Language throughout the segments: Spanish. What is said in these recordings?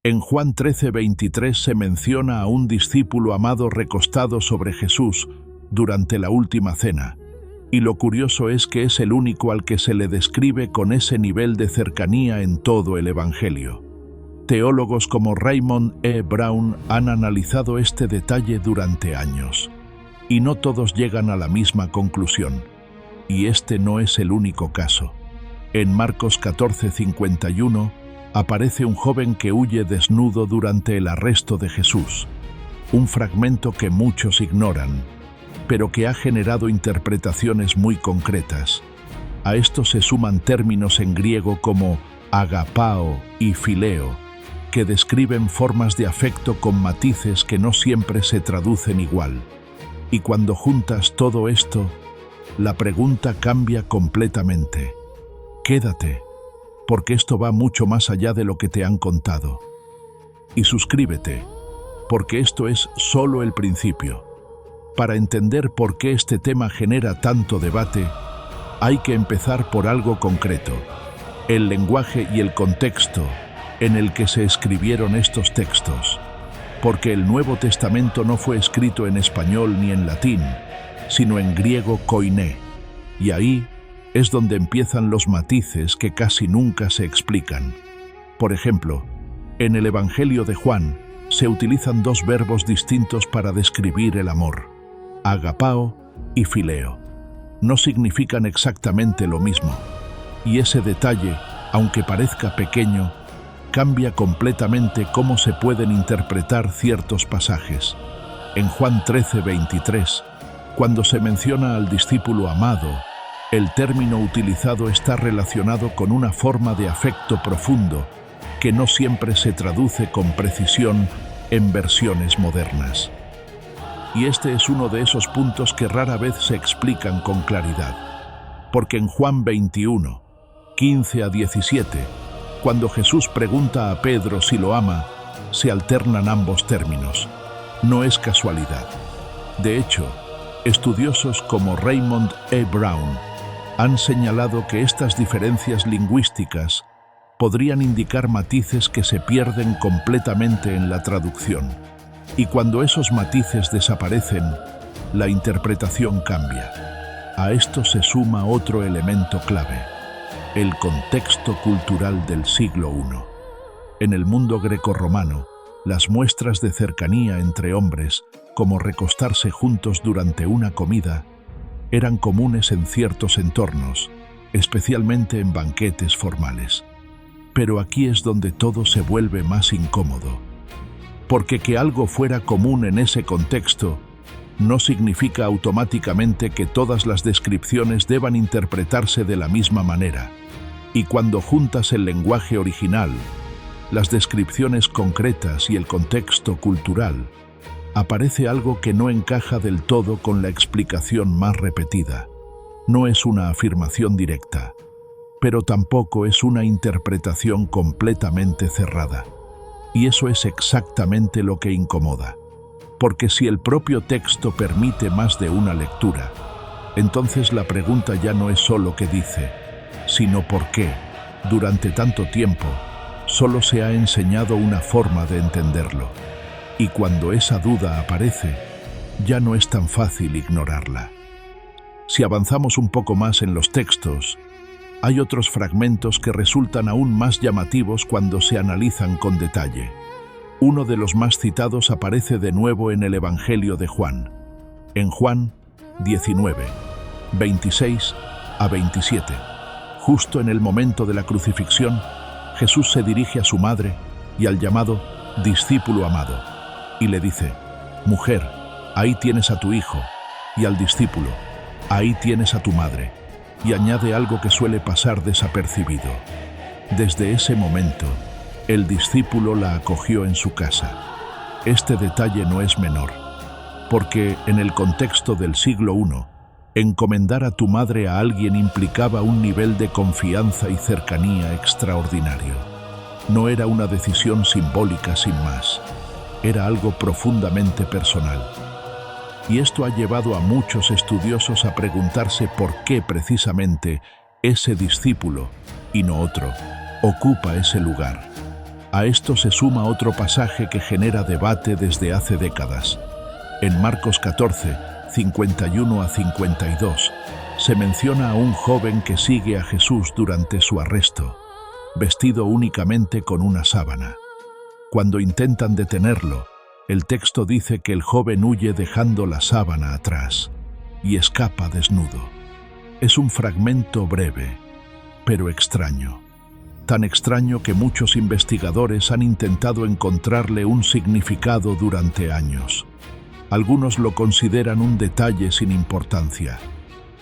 En Juan 13:23 se menciona a un discípulo amado recostado sobre Jesús durante la última cena, y lo curioso es que es el único al que se le describe con ese nivel de cercanía en todo el Evangelio. Teólogos como Raymond E. Brown han analizado este detalle durante años, y no todos llegan a la misma conclusión, y este no es el único caso. En Marcos 14:51 aparece un joven que huye desnudo durante el arresto de Jesús, un fragmento que muchos ignoran, pero que ha generado interpretaciones muy concretas. A esto se suman términos en griego como agapao y fileo, que describen formas de afecto con matices que no siempre se traducen igual. Y cuando juntas todo esto, la pregunta cambia completamente. Quédate, porque esto va mucho más allá de lo que te han contado. Y suscríbete, porque esto es solo el principio. Para entender por qué este tema genera tanto debate, hay que empezar por algo concreto: el lenguaje y el contexto en el que se escribieron estos textos. Porque el Nuevo Testamento no fue escrito en español ni en latín, sino en griego koiné, y ahí es donde empiezan los matices que casi nunca se explican. Por ejemplo, en el Evangelio de Juan se utilizan dos verbos distintos para describir el amor: agapao y fileo. No significan exactamente lo mismo, y ese detalle, aunque parezca pequeño, cambia completamente cómo se pueden interpretar ciertos pasajes. En Juan 13:23, cuando se menciona al discípulo amado, el término utilizado está relacionado con una forma de afecto profundo que no siempre se traduce con precisión en versiones modernas. Y este es uno de esos puntos que rara vez se explican con claridad. Porque en Juan 21:15-17, cuando Jesús pregunta a Pedro si lo ama, se alternan ambos términos. No es casualidad. De hecho, estudiosos como Raymond E. Brown han señalado que estas diferencias lingüísticas podrían indicar matices que se pierden completamente en la traducción. Y cuando esos matices desaparecen, la interpretación cambia. A esto se suma otro elemento clave: el contexto cultural del siglo I. En el mundo grecorromano, las muestras de cercanía entre hombres, como recostarse juntos durante una comida, eran comunes en ciertos entornos, especialmente en banquetes formales. Pero aquí es donde todo se vuelve más incómodo. Porque que algo fuera común en ese contexto no significa automáticamente que todas las descripciones deban interpretarse de la misma manera. Y cuando juntas el lenguaje original, las descripciones concretas y el contexto cultural, aparece algo que no encaja del todo con la explicación más repetida. No es una afirmación directa, pero tampoco es una interpretación completamente cerrada. Y eso es exactamente lo que incomoda. Porque si el propio texto permite más de una lectura, entonces la pregunta ya no es solo qué dice, sino por qué, durante tanto tiempo, solo se ha enseñado una forma de entenderlo. Y cuando esa duda aparece, ya no es tan fácil ignorarla. Si avanzamos un poco más en los textos, hay otros fragmentos que resultan aún más llamativos cuando se analizan con detalle. Uno de los más citados aparece de nuevo en el Evangelio de Juan. En Juan 19:26-27, justo en el momento de la crucifixión, Jesús se dirige a su madre y al llamado discípulo amado, y le dice: «Mujer, ahí tienes a tu hijo», y al discípulo: «Ahí tienes a tu madre», y añade algo que suele pasar desapercibido: «Desde ese momento, el discípulo la acogió en su casa». Este detalle no es menor, porque en el contexto del siglo I, encomendar a tu madre a alguien implicaba un nivel de confianza y cercanía extraordinario. No era una decisión simbólica sin más, era algo profundamente personal. Y esto ha llevado a muchos estudiosos a preguntarse por qué precisamente ese discípulo, y no otro, ocupa ese lugar. A esto se suma otro pasaje que genera debate desde hace décadas. En Marcos 14, 51 a 52, se menciona a un joven que sigue a Jesús durante su arresto, vestido únicamente con una sábana. Cuando intentan detenerlo, el texto dice que el joven huye dejando la sábana atrás y escapa desnudo. Es un fragmento breve, pero extraño. Tan extraño que muchos investigadores han intentado encontrarle un significado durante años. Algunos lo consideran un detalle sin importancia.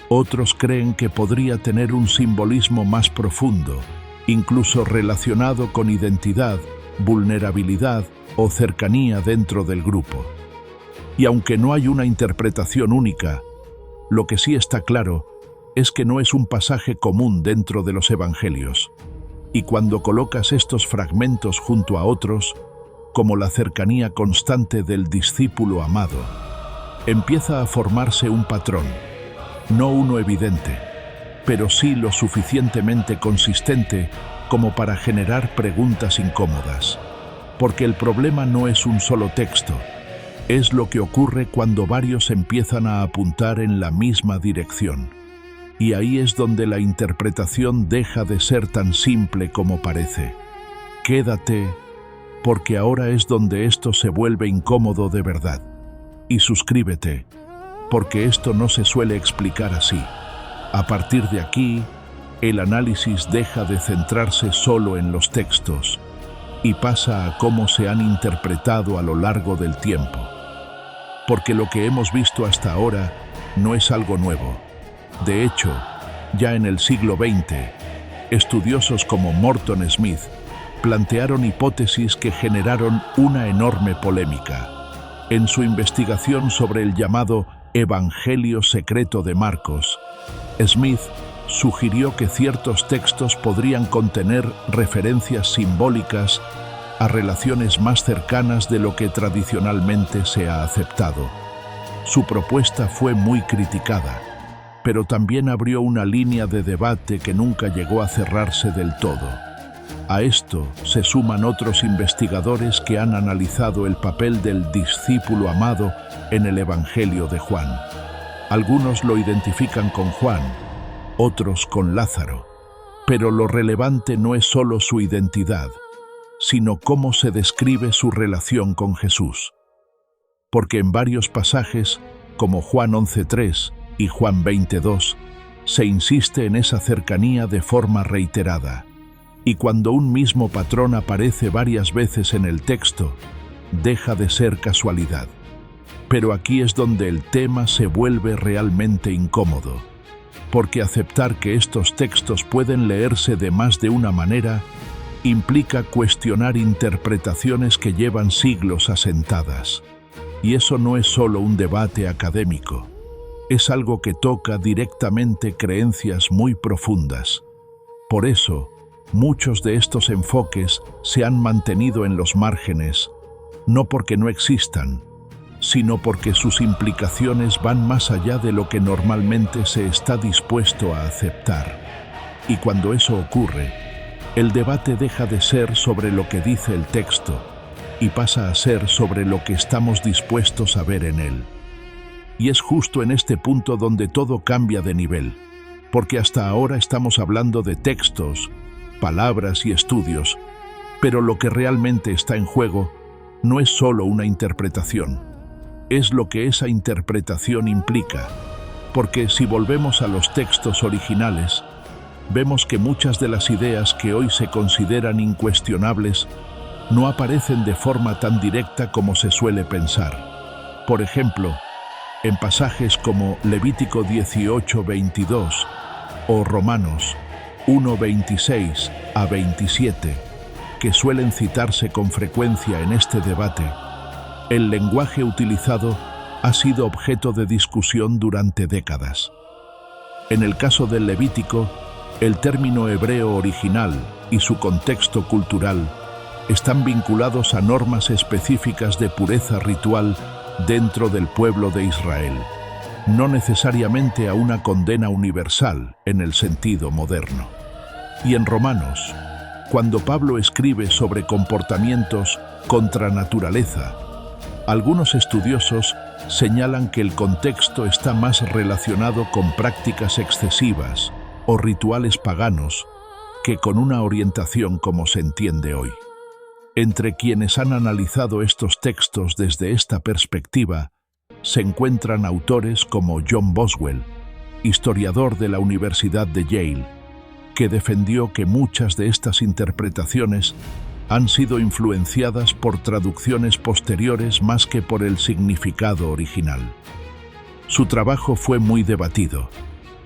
Otros creen que podría tener un simbolismo más profundo, incluso relacionado con identidad, vulnerabilidad o cercanía dentro del grupo. Y aunque no hay una interpretación única, lo que sí está claro es que no es un pasaje común dentro de los evangelios. Y cuando colocas estos fragmentos junto a otros, como la cercanía constante del discípulo amado, empieza a formarse un patrón, no uno evidente, pero sí lo suficientemente consistente como para generar preguntas incómodas. Porque el problema no es un solo texto, es lo que ocurre cuando varios empiezan a apuntar en la misma dirección. Y ahí es donde la interpretación deja de ser tan simple como parece. Quédate, porque ahora es donde esto se vuelve incómodo de verdad. Y suscríbete, porque esto no se suele explicar así. A partir de aquí, el análisis deja de centrarse solo en los textos y pasa a cómo se han interpretado a lo largo del tiempo. Porque lo que hemos visto hasta ahora no es algo nuevo. De hecho, ya en el siglo XX, estudiosos como Morton Smith plantearon hipótesis que generaron una enorme polémica. En su investigación sobre el llamado Evangelio secreto de Marcos, Smith sugirió que ciertos textos podrían contener referencias simbólicas a relaciones más cercanas de lo que tradicionalmente se ha aceptado. Su propuesta fue muy criticada, pero también abrió una línea de debate que nunca llegó a cerrarse del todo. A esto se suman otros investigadores que han analizado el papel del discípulo amado en el Evangelio de Juan. Algunos lo identifican con Juan, otros con Lázaro. Pero lo relevante no es solo su identidad, sino cómo se describe su relación con Jesús. Porque en varios pasajes, como Juan 11:3 y Juan 20:2, se insiste en esa cercanía de forma reiterada. Y cuando un mismo patrón aparece varias veces en el texto, deja de ser casualidad. Pero aquí es donde el tema se vuelve realmente incómodo, porque aceptar que estos textos pueden leerse de más de una manera implica cuestionar interpretaciones que llevan siglos asentadas. Y eso no es solo un debate académico, es algo que toca directamente creencias muy profundas. Por eso, muchos de estos enfoques se han mantenido en los márgenes, no porque no existan, sino porque sus implicaciones van más allá de lo que normalmente se está dispuesto a aceptar. Y cuando eso ocurre, el debate deja de ser sobre lo que dice el texto y pasa a ser sobre lo que estamos dispuestos a ver en él. Y es justo en este punto donde todo cambia de nivel, porque hasta ahora estamos hablando de textos, palabras y estudios, pero lo que realmente está en juego no es solo una interpretación, es lo que esa interpretación implica, porque si volvemos a los textos originales, vemos que muchas de las ideas que hoy se consideran incuestionables no aparecen de forma tan directa como se suele pensar. Por ejemplo, en pasajes como Levítico 18:22 o Romanos 1:26 a 27, que suelen citarse con frecuencia en este debate, el lenguaje utilizado ha sido objeto de discusión durante décadas. En el caso del Levítico, el término hebreo original y su contexto cultural están vinculados a normas específicas de pureza ritual dentro del pueblo de Israel, no necesariamente a una condena universal en el sentido moderno. Y en Romanos, Cuando Pablo escribe sobre comportamientos contra naturaleza, algunos estudiosos señalan que el contexto está más relacionado con prácticas excesivas o rituales paganos que con una orientación como se entiende hoy. Entre quienes han analizado estos textos desde esta perspectiva se encuentran autores como John Boswell, historiador de la Universidad de Yale, que defendió que muchas de estas interpretaciones han sido influenciadas por traducciones posteriores más que por el significado original. Su trabajo fue muy debatido,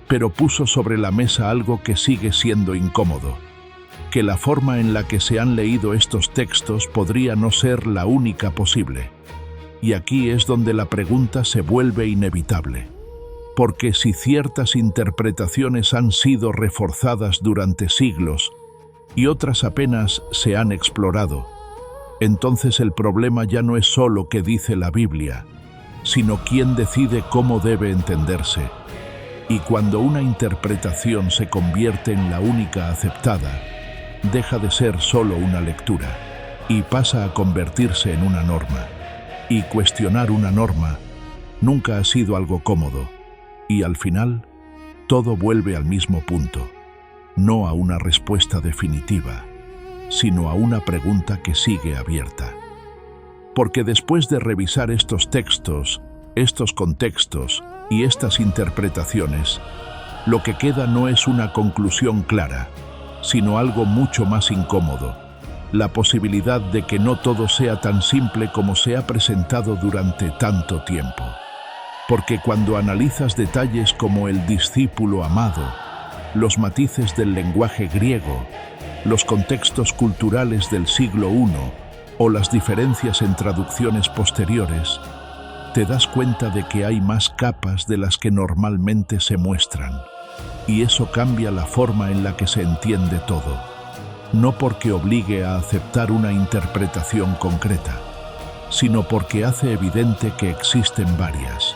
pero puso sobre la mesa algo que sigue siendo incómodo, que la forma en la que se han leído estos textos podría no ser la única posible. Y aquí es donde la pregunta se vuelve inevitable. Porque si ciertas interpretaciones han sido reforzadas durante siglos y otras apenas se han explorado, entonces el problema ya no es solo qué dice la Biblia, sino quién decide cómo debe entenderse. Y cuando una interpretación se convierte en la única aceptada, deja de ser solo una lectura y pasa a convertirse en una norma. Y cuestionar una norma nunca ha sido algo cómodo. Y al final, todo vuelve al mismo punto, no a una respuesta definitiva, sino a una pregunta que sigue abierta. Porque después de revisar estos textos, estos contextos y estas interpretaciones, lo que queda no es una conclusión clara, sino algo mucho más incómodo, la posibilidad de que no todo sea tan simple como se ha presentado durante tanto tiempo. Porque cuando analizas detalles como el discípulo amado, los matices del lenguaje griego, los contextos culturales del siglo I o las diferencias en traducciones posteriores, te das cuenta de que hay más capas de las que normalmente se muestran. Y eso cambia la forma en la que se entiende todo. No porque obligue a aceptar una interpretación concreta, sino porque hace evidente que existen varias.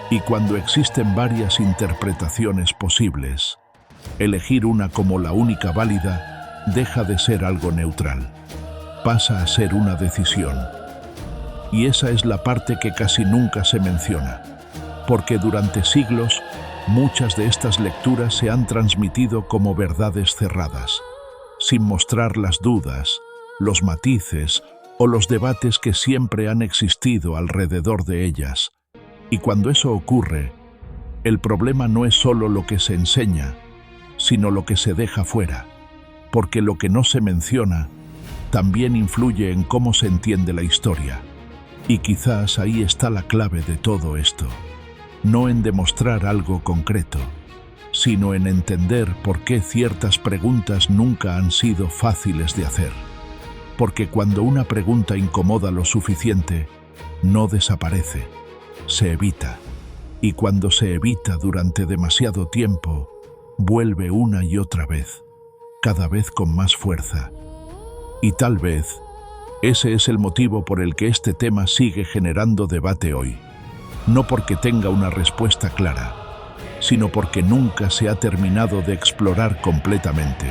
Y cuando existen varias interpretaciones posibles, elegir una como la única válida deja de ser algo neutral. Pasa a ser una decisión. Y esa es la parte que casi nunca se menciona, porque durante siglos muchas de estas lecturas se han transmitido como verdades cerradas, sin mostrar las dudas, los matices o los debates que siempre han existido alrededor de ellas. Y cuando eso ocurre, el problema no es solo lo que se enseña, sino lo que se deja fuera, porque lo que no se menciona también influye en cómo se entiende la historia. Y quizás ahí está la clave de todo esto, no en demostrar algo concreto, sino en entender por qué ciertas preguntas nunca han sido fáciles de hacer. Porque cuando una pregunta incomoda lo suficiente, no desaparece, se evita. Y cuando se evita durante demasiado tiempo, vuelve una y otra vez, cada vez con más fuerza. Y tal vez, ese es el motivo por el que este tema sigue generando debate hoy. No porque tenga una respuesta clara, sino porque nunca se ha terminado de explorar completamente.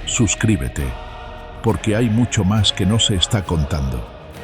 Suscríbete, porque hay mucho más que no se está contando.